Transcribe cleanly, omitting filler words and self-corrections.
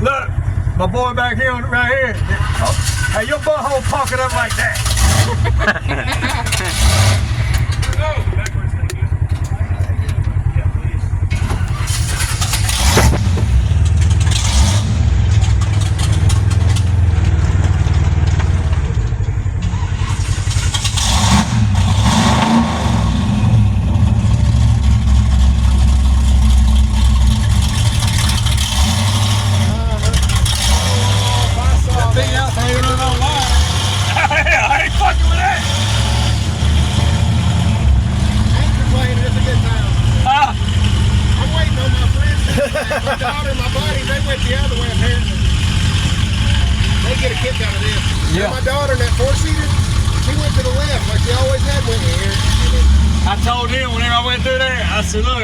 Look, my boy back here, right here. Hey, your butthole pocket up like that. I ain't fucking with that. I'm waiting on my friends. My daughter and my buddy, they went the other way apparently. They get a kick out of this. Yeah. And my daughter in that four-seater, she went to the left like she always had went here. I told him whenever I went through there, I said, look,